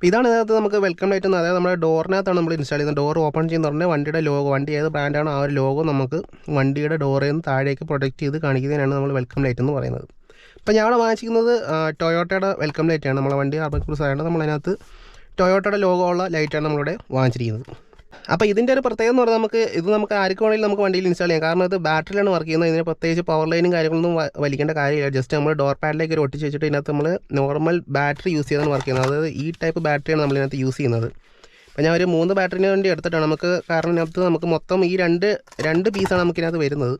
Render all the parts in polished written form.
അപ്പോൾ ഇതാണ് ഇതിനകത്ത് നമുക്ക് വെൽക്കം ലൈറ്റ് എന്ന്, അതായത് നമ്മുടെ ഡോറിനകത്താണ് നമ്മൾ ഇൻസ്റ്റാൾ ചെയ്യുന്നത്. ഡോർ ഓപ്പൺ ചെയ്യുന്ന പറഞ്ഞാൽ വണ്ടിയുടെ ലോഗോ, വണ്ടി ഏത് ബ്രാൻഡാണോ ആ ഒരു ലോഗോ നമുക്ക് വണ്ടിയുടെ ഡോറിൽ നിന്ന് താഴേക്ക് പ്രൊജക്റ്റ് ചെയ്ത് കാണിക്കുന്നതിനാണ് നമ്മൾ വെൽക്കം ലൈറ്റ് എന്ന് പറയുന്നത്. അപ്പോൾ ഞാൻ വാങ്ങിച്ചിരിക്കുന്നത് ടൊയോട്ടയുടെ വെൽക്കം ലൈറ്റാണ്. നമ്മളെ വണ്ടി അർബൻ ക്രൂസർ ആയതുകൊണ്ട് നമ്മളതിനകത്ത് ടൊയോട്ടയുടെ ലോഗോ ഉള്ള ലൈറ്റാണ് നമ്മളിവിടെ വാങ്ങിച്ചിരിക്കുന്നത്. അപ്പോൾ ഇതിൻ്റെ ഒരു പ്രത്യേകത എന്ന് പറഞ്ഞാൽ നമുക്ക് ആർക്ക് വേണമെങ്കിലും നമുക്ക് വണ്ടിയിൽ ഇൻസ്റ്റാൾ ചെയ്യാം. കാരണം ഇത് ബാറ്ററിയിലാണ് വർക്ക് ചെയ്യുന്നത്. ഇതിന് പ്രത്യേകിച്ച് പവർ ലൈനും കാര്യങ്ങളൊന്നും വലിക്കേണ്ട കാര്യമില്ല. ജസ്റ്റ് നമ്മൾ ഡോർ പാഡിലേക്ക് ഒരു ഒട്ടിച്ച് വെച്ചിട്ട് ഇതിനകത്ത് നമ്മൾ നോർമൽ ബാറ്ററി യൂസ് ചെയ്താണ് വർക്ക് ചെയ്യുന്നത്. അതായത് ഈ ടൈപ്പ് ബാറ്ററിയാണ് നമ്മളിതിനകത്ത് യൂസ് ചെയ്യുന്നത്. അപ്പോൾ ഞാൻ ഒരു 3 ബാറ്ററിന് വേണ്ടി എടുത്തിട്ടാണ് കാരണം ഇതിനകത്ത് നമുക്ക് മൊത്തം ഈ രണ്ട് പീസാണ് നമുക്കിതിനകത്ത് വരുന്നത്.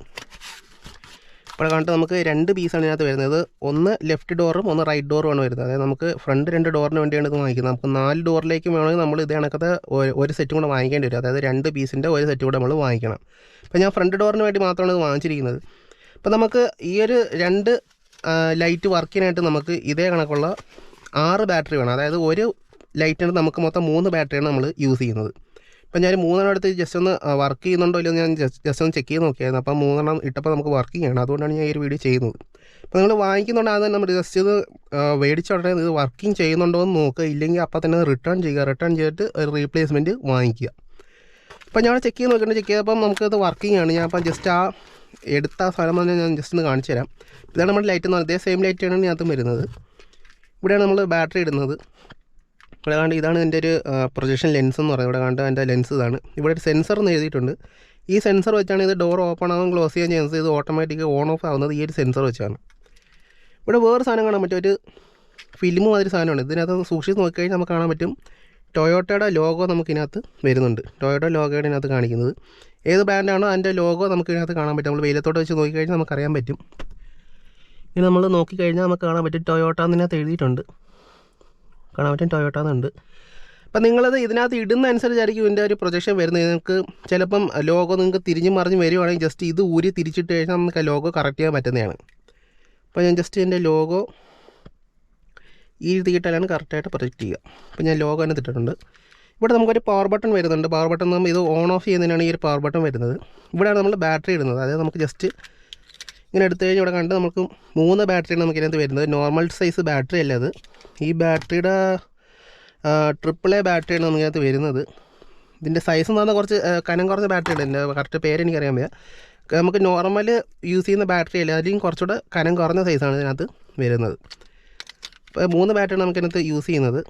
ഇപ്പോൾ കണ്ടിട്ട് നമുക്ക് 2 പീസാണ് ഇതിനകത്ത് വരുന്നത്. ഒന്ന് ലെഫ്റ്റ് ഡോറും ഒന്ന് റൈറ്റ് ഡോറുമാണ് വരുന്നത്. അതായത് നമുക്ക് ഫ്രണ്ട് 2 ഡോറിന് വേണ്ടിയാണ് ഇത് വാങ്ങിക്കുന്നത്. നമുക്ക് 4 ഡോറിലേക്കും വേണമെങ്കിൽ നമ്മൾ ഇത് കണക്കത്തെ ഒരു സെറ്റും കൂടെ വാങ്ങിക്കേണ്ടി വരും. അതായത് 2 പീസിൻ്റെ ഒരു സെറ്റ് കൂടെ നമ്മൾ വാങ്ങിക്കണം. അപ്പോൾ ഞാൻ ഫ്രണ്ട് ഡോറിന് വേണ്ടി മാത്രമാണ് ഇത് വാങ്ങിച്ചിരിക്കുന്നത്. അപ്പോൾ നമുക്ക് ഈ ഒരു 2 ലൈറ്റ് വർക്ക് ചെയ്യാനായിട്ട് നമുക്ക് ഇതേ കണക്കുള്ള 6 ബാറ്ററി വേണം. അതായത് ഒരു ലൈറ്റിന് നമുക്ക് മൊത്തം 3 ബാറ്ററിയാണ് നമ്മൾ യൂസ് ചെയ്യുന്നത്. അപ്പോൾ ഞാൻ 3 എടുത്ത് ജസ്റ്റ് ഒന്ന് വർക്ക് ചെയ്യുന്നുണ്ടോ ഇല്ലയോ ഞാൻ ജസ്റ്റ് ഒന്ന് ചെക്ക് ചെയ്ത് നോക്കിയായിരുന്നു. അപ്പോൾ 3 ഇട്ടപ്പോൾ നമുക്ക് വർക്ക് ചെയ്യണം. അതുകൊണ്ടാണ് ഞാൻ ഈ ഒരു വീഡിയോ ചെയ്യുന്നത്. അപ്പോൾ നിങ്ങൾ വാങ്ങിക്കുന്നുണ്ട് അത് നമ്മൾ ജസ്റ്റ് ഇത് മേടിച്ച ഉടനെ ഇത് വർക്കിംഗ് ചെയ്യുന്നുണ്ടോ എന്ന് നോക്കുക. ഇല്ലെങ്കിൽ അപ്പോൾ തന്നെ റിട്ടേൺ ചെയ്യുക. റിട്ടേൺ ചെയ്തിട്ട് ഒരു റീപ്ലേസ്മെൻറ്റ് വാങ്ങിക്കുക. അപ്പോൾ ഞാൻ ചെക്ക് ചെയ്ത് നോക്കിയിട്ട് ചെക്ക് ചെയ്തപ്പം നമുക്കത് വർക്കിംഗ് ആണ്. ഞാൻ അപ്പം ജസ്റ്റ് എടുത്ത സ്ഥലം തന്നെ ഞാൻ ജസ്റ്റ് ഒന്ന് കാണിച്ചു തരാം. ഇതാണ് നമ്മുടെ ലൈറ്റ് എന്ന് പറയുന്നത്. ഇതേ സെയിം ലൈറ്റാണ് ഇതിനകത്തും വരുന്നത്. ഇവിടെയാണ് നമ്മൾ ബാറ്ററി ഇടുന്നത്. ഇവിടെ കണ്ട് ഇതാണ് എൻ്റെ ഒരു പ്രൊജക്ഷൻ ലെൻസ് എന്ന് പറയുന്നത്. ഇവിടെ കണ്ട് എൻ്റെ ലെൻസ് ഇതാണ്. ഇവിടെ ഒരു സെൻസർ എന്ന് എഴുതിയിട്ടുണ്ട്. ഈ സെൻസർ വെച്ചാണ് ഇത് ഡോർ ഓപ്പൺ ആകും ക്ലോസ് ചെയ്യാൻ ചെയ്യുന്നത്. ഇത് ഓട്ടോമാറ്റിക് ഓൺ ഓഫ് ആവുന്നത് ഈ ഒരു സെൻസർ വെച്ചാണ്. ഇവിടെ വേറെ സാധനം കാണാൻ പറ്റും. ഒരു ഫിലിം മാതിരി സാധനമാണ്. ഇതിനകത്ത് സൂക്ഷിച്ച് നോക്കിക്കഴിഞ്ഞാൽ നമുക്ക് കാണാൻ പറ്റും ടൊയോട്ടയുടെ ലോഗോ നമുക്കിതിനകത്ത് വരുന്നുണ്ട്. ടൊയോട്ട ലോഗോയുടെ ഇതിനകത്ത് കാണിക്കുന്നത് ഏത് ബ്രാൻഡാണോ അതിൻ്റെ ലോഗോ നമുക്കിതിനകത്ത് കാണാൻ പറ്റും. നമ്മൾ വെയിലത്തോട്ട് വെച്ച് നോക്കിക്കഴിഞ്ഞാൽ നമുക്കറിയാൻ പറ്റും. ഇനി നമ്മൾ നോക്കിക്കഴിഞ്ഞാൽ നമുക്ക് കാണാൻ പറ്റും ടൊയോട്ട എന്നതിനകത്ത് എഴുതിയിട്ടുണ്ട്. കാണാൻ പറ്റും ടൊയോട്ട എന്നുണ്ട്. അപ്പം നിങ്ങളത് ഇതിനകത്ത് ഇടുന്ന അനുസരിച്ചായിരിക്കും ഇതിൻ്റെ ഒരു പ്രൊജക്ഷൻ വരുന്നത്. നിങ്ങൾക്ക് ചിലപ്പം ലോഗോ നിങ്ങൾക്ക് തിരിഞ്ഞ് മറിഞ്ഞ് വരുവാണെങ്കിൽ ജസ്റ്റ് ഇത് ഊരി തിരിച്ചിട്ട് കഴിഞ്ഞാൽ നമുക്ക് ആ ലോഗോ കറക്റ്റ് ചെയ്യാൻ പറ്റുന്നതാണ്. അപ്പോൾ ഞാൻ ജസ്റ്റ് എൻ്റെ ലോഗോ ഈ രീതിയിട്ടാണ് കറക്റ്റായിട്ട് പ്രൊജക്റ്റ് ചെയ്യുക. അപ്പോൾ ഞാൻ ലോഗോ തന്നെ ഇട്ടിട്ടുണ്ട്. ഇവിടെ നമുക്കൊരു പവർ ബട്ടൺ വരുന്നുണ്ട്. പവർ ബട്ടൺ നമ്മൾ ഇത് ഓൺ ഓഫ് ചെയ്യുന്നതിനാണ് ഈ ഒരു പവർ ബട്ടൺ വരുന്നത്. ഇവിടെയാണ് നമ്മൾ ബാറ്ററി ഇടുന്നത്. അതായത് നമുക്ക് ജസ്റ്റ് ഇങ്ങനെ എടുത്തു കഴിഞ്ഞാൽ ഇവിടെ കണ്ട് നമുക്ക് 3 ബാറ്ററിയാണ് നമുക്കിതിനകത്ത് വരുന്നത്. നോർമൽ സൈസ് ബാറ്ററി അല്ല അത്. ഈ ബാറ്ററിയുടെ AAA ബാറ്ററിയാണ് നമുക്കതിനകത്ത് വരുന്നത്. ഇതിൻ്റെ സൈസ് എന്ന് പറഞ്ഞാൽ കുറച്ച് കനം കുറഞ്ഞ ബാറ്ററി ഉണ്ട്. എൻ്റെ കറക്റ്റ് പേര് എനിക്കറിയാൻ വയ്യ. നമുക്ക് നോർമൽ യൂസ് ചെയ്യുന്ന ബാറ്ററി അല്ല, അതിലും കുറച്ചുകൂടെ കനം കുറഞ്ഞ സൈസാണ് ഇതിനകത്ത് വരുന്നത്. അപ്പോൾ 3 ബാറ്ററിയാണ് നമുക്കിതിനകത്ത് യൂസ് ചെയ്യുന്നത്.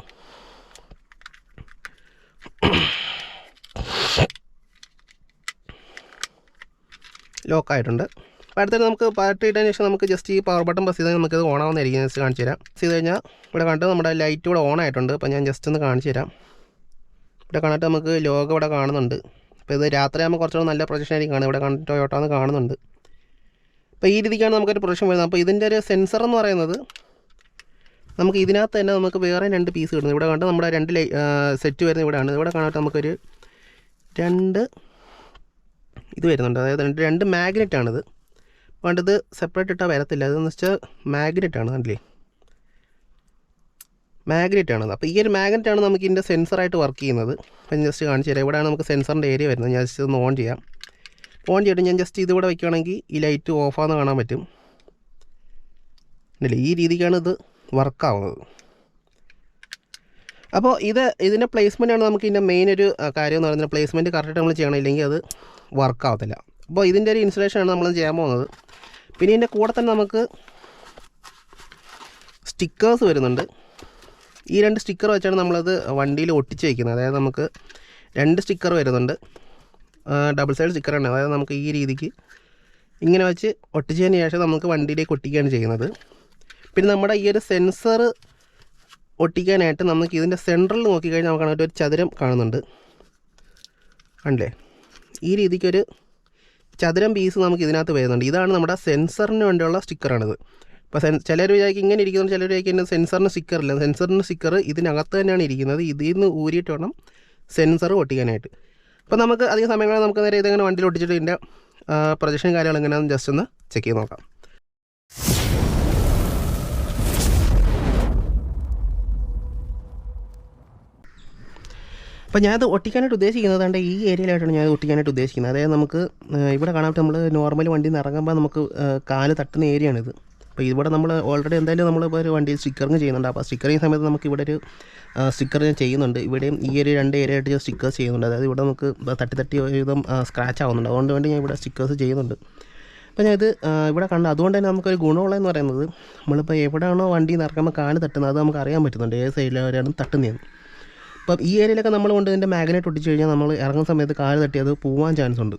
ലോക്കായിട്ടുണ്ട്. അപ്പോൾ അടുത്തിട്ട് നമുക്ക് ബാറ്ററി ഇട്ടതിന് ശേഷം നമുക്ക് ജസ്റ്റ് ഈ പവർ ബട്ടൺ പ്രസ് ചെയ്താൽ നമുക്കത് ഓൺ ആവുന്നതായിരിക്കും. ജസ്റ്റ് കാണിച്ചു തരാം. ചെയ്ത് കഴിഞ്ഞാൽ ഇവിടെ കണ്ട് നമ്മുടെ ലൈറ്റ് ഇവിടെ ഓൺ ആയിട്ടുണ്ട്. അപ്പോൾ ഞാൻ ജസ്റ്റ് ഒന്ന് കാണിച്ചു തരാം. ഇവിടെ കണ്ടിട്ട് നമുക്ക് ലോഗോ ഇവിടെ കാണുന്നുണ്ട്. അപ്പോൾ ഇത് രാത്രിയാകുമ്പോൾ കുറച്ചുകൂടെ നല്ല പ്രൊജക്ഷൻ ആയിരിക്കും കാണുന്നത്. ഇവിടെ കണ്ടിട്ട് ടൊയോട്ട എന്ന് കാണുന്നുണ്ട്. അപ്പോൾ ഈ രീതിക്കാണ് നമുക്കൊരു പ്രൊജക്ഷൻ വരുന്നത്. അപ്പോൾ ഇതിൻ്റെ ഒരു സെൻസർ എന്ന് പറയുന്നത് നമുക്ക് ഇതിനകത്ത് തന്നെ നമുക്ക് വേറെ 2 പീസ് കിട്ടുന്നത്. ഇവിടെ കണ്ട് നമ്മുടെ 2 സെറ്റ് വരുന്നത് ഇവിടെയാണ്. ഇവിടെ കാണാട്ട് നമുക്കൊരു 2 ഇത് വരുന്നുണ്ട്. അതായത് 2 മാഗ്നറ്റാണിത്. വേണ്ടത് സെപ്പറേറ്റ് ഇട്ടാൽ വരത്തില്ല. അതെന്ന് വെച്ചാൽ മാഗ്നറ്റാണ്. കണ്ടില്ലേ, മാഗ്നറ്റാണ്. അപ്പോൾ ഈ ഒരു മാഗ്നറ്റാണ് നമുക്ക് ഇതിൻ്റെ സെൻസറായിട്ട് വർക്ക് ചെയ്യുന്നത്. അപ്പം ഞാൻ ജസ്റ്റ് കാണിച്ചു തരാം. ഇവിടെയാണ് നമുക്ക് സെൻസറിൻ്റെ ഏരിയ വരുന്നത്. ഞാൻ ജസ്റ്റ് ഒന്ന് ഓൺ ചെയ്യാം. ഓൺ ചെയ്തിട്ട് ഞാൻ ജസ്റ്റ് ഇതിവിടെ വയ്ക്കുകയാണെങ്കിൽ ഈ ലൈറ്റ് ഓഫാന്ന് കാണാൻ പറ്റും. അല്ലേ, ഈ രീതിക്കാണ് ഇത് വർക്കാവുന്നത്. അപ്പോൾ ഇതിൻ്റെ പ്ലേസ്മെൻറ്റാണ് നമുക്ക് ഇതിൻ്റെ മെയിൻ ഒരു കാര്യം എന്ന് പറയുന്നത്. പ്ലേസ്മെൻറ്റ് കറക്റ്റ് നമ്മൾ ചെയ്യണം, ഇല്ലെങ്കിൽ അത് വർക്കാവത്തില്ല. അപ്പോൾ ഇതിൻ്റെ ഒരു ഇൻസ്റ്റലേഷനാണ് നമ്മൾ ചെയ്യാൻ പോകുന്നത്. പിന്നെ ഇതിൻ്റെ കൂടെ തന്നെ നമുക്ക് സ്റ്റിക്കേഴ്സ് വരുന്നുണ്ട്. ഈ 2 സ്റ്റിക്കർ വെച്ചാണ് നമ്മളത് വണ്ടിയിൽ ഒട്ടിച്ച് വയ്ക്കുന്നത്. അതായത് നമുക്ക് 2 സ്റ്റിക്കർ വരുന്നുണ്ട്. ഡബിൾ സൈഡ് സ്റ്റിക്കറാണ്. അതായത് നമുക്ക് ഈ രീതിക്ക് ഇങ്ങനെ വെച്ച് ഒട്ടിച്ചതിന് ശേഷം നമുക്ക് വണ്ടിയിലേക്ക് ഒട്ടിക്കുകയാണ് ചെയ്യുന്നത്. പിന്നെ നമ്മുടെ ഈ ഒരു സെൻസർ ഒട്ടിക്കാനായിട്ട് നമുക്ക് ഇതിൻ്റെ സെൻട്രൽ നോക്കിക്കഴിഞ്ഞാൽ നമുക്ക് ഒരു ചതുരം കാണുന്നുണ്ട്. കണ്ടില്ലേ, ഈ രീതിക്കൊരു ചതുരം പീസ് നമുക്ക് ഇതിനകത്ത് വരുന്നുണ്ട്. ഇതാണ് നമ്മുടെ സെൻസറിന് വേണ്ടിയുള്ള സ്റ്റിക്കറാണിത്. അപ്പോൾ ചിലർ വിചാരിക്കും ഇങ്ങനെ ഇരിക്കുന്നു, ചിലർ വിചാരിക്കും സെൻസറിന് സ്റ്റിക്കറില്ല. സെൻസറിന് സ്റ്റിക്കർ ഇതിനകത്ത് തന്നെയാണ് ഇരിക്കുന്നത്. ഇതിൽ നിന്ന് ഊരിയിട്ട് വേണം സെൻസർ ഒട്ടിക്കാനായിട്ട്. അപ്പോൾ നമുക്ക് അധികം സമയങ്ങളിൽ നമുക്ക് നേരെ ഇതെങ്ങനെ വണ്ടിയിൽ ഒട്ടിച്ചിട്ട് ഇതിൻ്റെ പ്രൊജക്ഷൻ കാര്യങ്ങൾ എങ്ങനെയാണെന്ന് ജസ്റ്റ് ഒന്ന് ചെക്ക് ചെയ്ത് നോക്കാം. അപ്പോൾ ഞാനത് ഒട്ടിക്കാനായിട്ട് ഉദ്ദേശിക്കുന്നത് ഈ ഏരിയയിലായിട്ടാണ് ഞാൻ ഒട്ടിക്കാനായിട്ട് ഉദ്ദേശിക്കുന്നത്. അതായത് നമുക്ക് ഇവിടെ കാണാൻ നമ്മൾ നോർമൽ വണ്ടിയിൽ നിന്ന് ഇറങ്ങുമ്പോൾ നമുക്ക് കാല് തട്ടുന്ന ഏരിയയാണിത്. അപ്പോൾ ഇവിടെ നമ്മൾ ഓൾറെഡി എന്തായാലും നമ്മളിപ്പോൾ ഒരു വണ്ടിയിൽ സ്റ്റിക്കറിങ് ചെയ്യുന്നുണ്ട്. അപ്പോൾ സ്റ്റിക്കറിങ് സമയത്ത് നമുക്ക് ഇവിടെ ഒരു സ്റ്റിക്കർ ഞാൻ ചെയ്യുന്നുണ്ട്. ഇവിടെയും ഈ ഒരു 2 ഏരിയ ആയിട്ട് ഞാൻ സ്റ്റിക്കേഴ്സ് ചെയ്യുന്നുണ്ട്. അതായത് ഇവിടെ നമുക്ക് തട്ടി ഒരുവിധം സ്ക്രാച്ച് ആവുന്നുണ്ട്. അതുകൊണ്ട് വേണ്ടി ഞാൻ ഇവിടെ സ്റ്റിക്കേഴ്സ് ചെയ്യുന്നുണ്ട്. അപ്പോൾ ഞാൻ ഇത് ഇവിടെ കണ്ട് അതുകൊണ്ട് തന്നെ നമുക്കൊരു ഗുണമുള്ളതെന്ന് പറയുന്നത് നമ്മളിപ്പോൾ എവിടെയാണോ വണ്ടി നിറക്കുമ്പോൾ കാല് തട്ടുന്നത് അത് നമുക്ക് അറിയാൻ പറ്റുന്നുണ്ട് ഏത് സൈഡിലാണ് തട്ടുന്നതെന്ന്. അപ്പം ഈ ഏരിയയിലൊക്കെ നമ്മൾ കൊണ്ട് ഇതിൻ്റെ മാഗ്നറ്റ് ഒട്ടിച്ച് കഴിഞ്ഞാൽ നമ്മൾ ഇറങ്ങുന്ന സമയത്ത് കാല് തട്ടി അത് പോകാൻ ചാൻസ് ഉണ്ട്.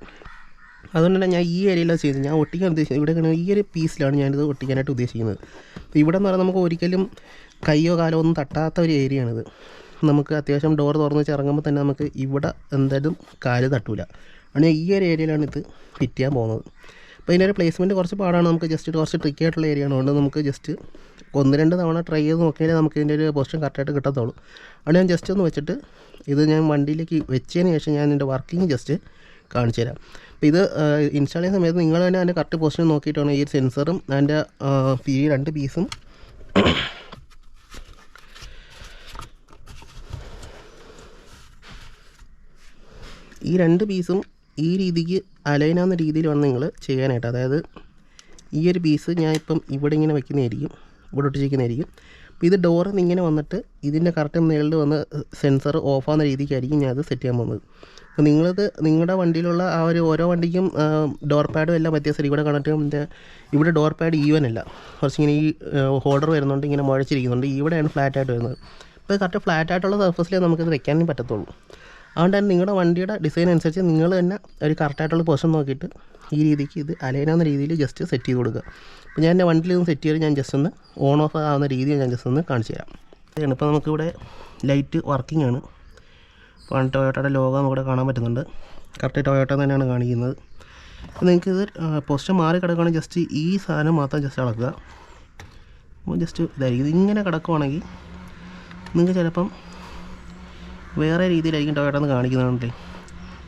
അതുകൊണ്ട് തന്നെ ഞാൻ ഈ ഏരിയയിലാണ് ചെയ്തത്. ഞാൻ ഒട്ടിക്കാൻ ഉദ്ദേശിക്കുന്നത് ഇവിടെ ഈ ഒരു പീസിലാണ് ഞാനിത് ഒട്ടിക്കാനായിട്ട് ഉദ്ദേശിക്കുന്നത്. അപ്പോൾ ഇവിടെ എന്ന് പറഞ്ഞാൽ നമുക്ക് ഒരിക്കലും കയ്യോ കാലോ ഒന്നും തട്ടാത്ത ഒരു ഏരിയയാണിത്. നമുക്ക് അത്യാവശ്യം ഡോർ തുറന്ന് വെച്ച് ഇറങ്ങുമ്പോൾ തന്നെ നമുക്ക് ഇവിടെ എന്തായാലും കാല് തട്ടൂല. അങ്ങനെ ഈ ഒരു ഏരിയയിലാണ് ഇത് ഫിറ്റ് ചെയ്യാൻ പോകുന്നത്. അപ്പോൾ ഇതിൻ്റെ ഒരു പ്ലേസ്മെൻറ്റ് കുറച്ച് പാടാണ്. നമുക്ക് ജസ്റ്റ് കുറച്ച് ട്രിക്കി ആയിട്ടുള്ള ഏരിയ ആണ്. അതുകൊണ്ട് നമുക്ക് ജസ്റ്റ് 1-2 തവണ ട്രൈ ചെയ്ത് നോക്കിയാലേ നമുക്ക് ഇതിൻ്റെ ഒരു പൊസിഷൻ കറക്റ്റായിട്ട് കിട്ടത്തുള്ളൂ. അവിടെ ഞാൻ ജസ്റ്റ് ഒന്ന് വെച്ചിട്ട് ഇത് ഞാൻ വണ്ടിയിലേക്ക് വെച്ചതിന് ശേഷം ഞാൻ ഇതിൻ്റെ വർക്കിംഗ് ജസ്റ്റ് കാണിച്ചു തരാം. അപ്പോൾ ഇത് ഇൻസ്റ്റാൾ ചെയ്യുന്ന സമയത്ത് നിങ്ങൾ തന്നെ അതിൻ്റെ കറക്റ്റ് പൊസിഷൻ നോക്കിയിട്ടാണ് ഈ സെൻസറും അതിൻ്റെ 2 പീസും ഈ 2 പീസും ഈ രീതിക്ക് അലൈനാകുന്ന രീതിയിൽ വേണം നിങ്ങൾ ചെയ്യാനായിട്ട്. അതായത് ഈ ഒരു പീസ് ഞാൻ ഇപ്പം ഇവിടെ ഇങ്ങനെ വയ്ക്കുന്നതായിരിക്കും, ഇവിടെ ഒട്ടിച്ചിരിക്കുന്നതായിരിക്കും. അപ്പോൾ ഇത് ഡോറിൽ നിന്ന് ഇങ്ങനെ വന്നിട്ട് ഇതിൻ്റെ കറക്റ്റ് മുകളിൽ വന്ന് സെൻസർ ഓഫാകുന്ന രീതിക്കായിരിക്കും ഞാൻ അത് സെറ്റ് ചെയ്യാൻ പോകുന്നത്. അപ്പോൾ നിങ്ങളുടെ വണ്ടിയിലുള്ള ആ ഒരു ഓരോ വണ്ടിക്കും ഡോർ പാഡും എല്ലാം വ്യത്യാസം. ഇവിടെ കണ്ടിട്ട് ഇവിടെ ഡോർ പാഡ് ഈവൻ അല്ല, കുറച്ചിങ്ങനെ ഈ ഹോൾഡർ വരുന്നുണ്ട്, ഇങ്ങനെ മുഴച്ചിരിക്കുന്നുണ്ട്. ഇവിടെയാണ് ഫ്ലാറ്റായിട്ട് വരുന്നത്. അപ്പോൾ കറക്റ്റ് ഫ്ലാറ്റായിട്ടുള്ള സർഫസിലേ നമുക്കിത് വെക്കാനും പറ്റത്തുള്ളൂ. അതുകൊണ്ട് തന്നെ നിങ്ങളുടെ വണ്ടിയുടെ ഡിസൈൻ അനുസരിച്ച് നിങ്ങൾ തന്നെ ഒരു കറക്റ്റായിട്ടുള്ള പൊസിഷൻ നോക്കിയിട്ട് ഈ രീതിക്ക് ഇത് അലൈനാകുന്ന രീതിയിൽ ജസ്റ്റ് സെറ്റ് ചെയ്ത് കൊടുക്കുക. അപ്പോൾ ഞാൻ എൻ്റെ വണ്ടിയിൽ നിന്ന് സെറ്റ് ചെയ്ത് ഞാൻ ജസ്റ്റ് ഒന്ന് ഓൺ ഓഫ് ആവുന്ന രീതിയിൽ ഞാൻ ജസ്റ്റ് ഒന്ന് കാണിച്ചു തരാം. ഇപ്പോൾ നമുക്കിവിടെ ലൈറ്റ് വർക്കിംഗ് ആണ്. അപ്പോൾ ടൊയോട്ടയുടെ ലോഗോ നമുക്കിവിടെ കാണാൻ പറ്റുന്നുണ്ട്. കറക്റ്റ് ടൊയോട്ട തന്നെയാണ് കാണിക്കുന്നത്. അപ്പോൾ നിങ്ങൾക്കിത് പൊസിഷൻ മാറി കിടക്കുകയാണെങ്കിൽ ജസ്റ്റ് ഈ സാധനം മാത്രം ജസ്റ്റ് അളക്കുക. അപ്പോൾ ജസ്റ്റ് ഇതായിരിക്കും. ഇങ്ങനെ കിടക്കുവാണെങ്കിൽ നിങ്ങൾക്ക് ചിലപ്പം വേറെ രീതിയിലായിരിക്കും ടൊയോട്ട എന്ന് കാണിക്കുന്നതുകൊണ്ട്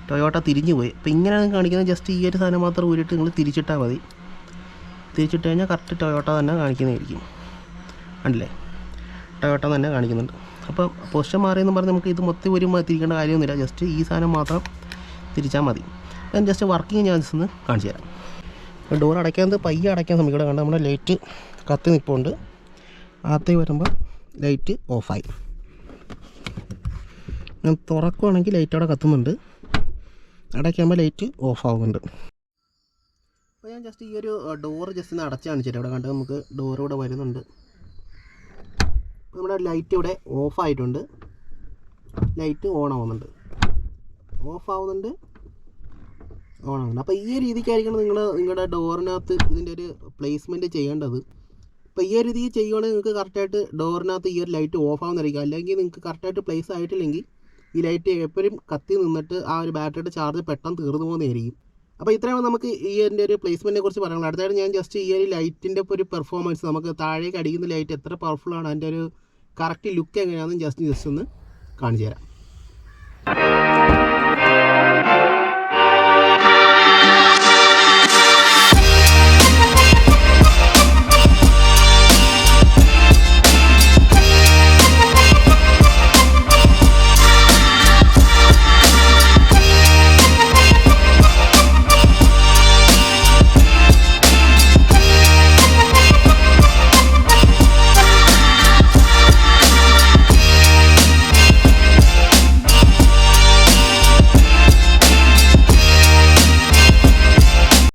ടൊയോട്ട തിരിഞ്ഞു പോയി. അപ്പോൾ ഇങ്ങനെയാണ് കാണിക്കുന്നത്. ജസ്റ്റ് ഈ ഒരു സാധനം മാത്രം ഊരിയിട്ട് നിങ്ങൾ തിരിച്ചിട്ടാൽ മതി. തിരിച്ചിട്ട് കഴിഞ്ഞാൽ കറക്റ്റ് ടൊയോട്ട തന്നെ കാണിക്കുന്നതായിരിക്കും. കണ്ടില്ലേ, ടൊയോട്ട തന്നെ കാണിക്കുന്നുണ്ട്. അപ്പോൾ പൊസിഷൻ മാറിയെന്ന് പറഞ്ഞ് നമുക്ക് ഇത് മൊത്തം തിരിക്കേണ്ട കാര്യമൊന്നുമില്ല. ജസ്റ്റ് ഈ സാധനം മാത്രം തിരിച്ചാൽ മതി. ഞാൻ ജസ്റ്റ് വർക്കിംഗ് ഞാൻ ജസ്റ്റ് ഒന്ന് കാണിച്ചു തരാം. അപ്പോൾ ഡോർ അടയ്ക്കാതെ പയ്യെ അടയ്ക്കാൻ ശ്രമിക്കുക. കണ്ട് നമ്മുടെ ലൈറ്റ് കത്തി നിൽപ്പുണ്ട്. അകത്തേക്ക് വരുമ്പോൾ ലൈറ്റ് ഓഫായി. ഞാൻ തുറക്കുവാണെങ്കിൽ ലൈറ്റ് അവിടെ കത്തുന്നുണ്ട്, അടയ്ക്കുമ്പോൾ ലൈറ്റ് ഓഫ് ആവുന്നുണ്ട്. അപ്പോൾ ഞാൻ ജസ്റ്റ് ഈ ഒരു ഡോറ് ജസ്റ്റ് ഒന്ന് അടച്ച് കാണിച്ചിട്ട് ഇവിടെ കണ്ട് നമുക്ക് ഡോർ ഇവിടെ വരുന്നുണ്ട്. നമ്മുടെ ലൈറ്റ് ഇവിടെ ഓഫ് ആയിട്ടുണ്ട്, ലൈറ്റ് ഓൺ ആവുന്നുണ്ട്, ഓഫ് ആവുന്നുണ്ട്, ഓൺ ആവുന്നുണ്ട്. അപ്പോൾ ഈ രീതിക്കായിരിക്കണം നിങ്ങളുടെ ഡോറിനകത്ത് ഇതിൻ്റെ ഒരു പ്ലേസ്മെൻറ്റ് ചെയ്യേണ്ടത്. അപ്പോൾ ഈ ഒരു രീതിക്ക് ചെയ്യുവാണെങ്കിൽ നിങ്ങൾക്ക് കറക്റ്റായിട്ട് ഡോറിനകത്ത് ഈ ഒരു ലൈറ്റ് ഓഫ് ആവുന്നതായിരിക്കും. അല്ലെങ്കിൽ നിങ്ങൾക്ക് കറക്റ്റായിട്ട് പ്ലേസ് ആയിട്ടില്ലെങ്കിൽ ഈ ലൈറ്റ് എപ്പോഴും കത്തി നിന്നിട്ട് ആ ഒരു ബാറ്ററിയുടെ ചാർജ് പെട്ടെന്ന് തീർന്നു പോകുന്നതായിരിക്കും. അപ്പോൾ ഇത്രയാണ് നമുക്ക് ഈ എൻ്റെ ഒരു പ്ലേസ്മെൻറ്റിനെ കുറിച്ച് പറയാനുള്ളത്. അടുത്തായിട്ട് ഞാൻ ജസ്റ്റ് ഈ ഒരു ലൈറ്റിൻ്റെ ഇപ്പോൾ ഒരു പെർഫോമൻസ്, നമുക്ക് താഴേക്ക് അടിക്കുന്ന ലൈറ്റ് എത്ര പവർഫുള്ളാണ്, അതിൻ്റെ ഒരു കറക്റ്റ് ലുക്ക് എങ്ങനെയാണെന്ന് ജസ്റ്റ് ഒന്ന് കാണിച്ചു തരാം.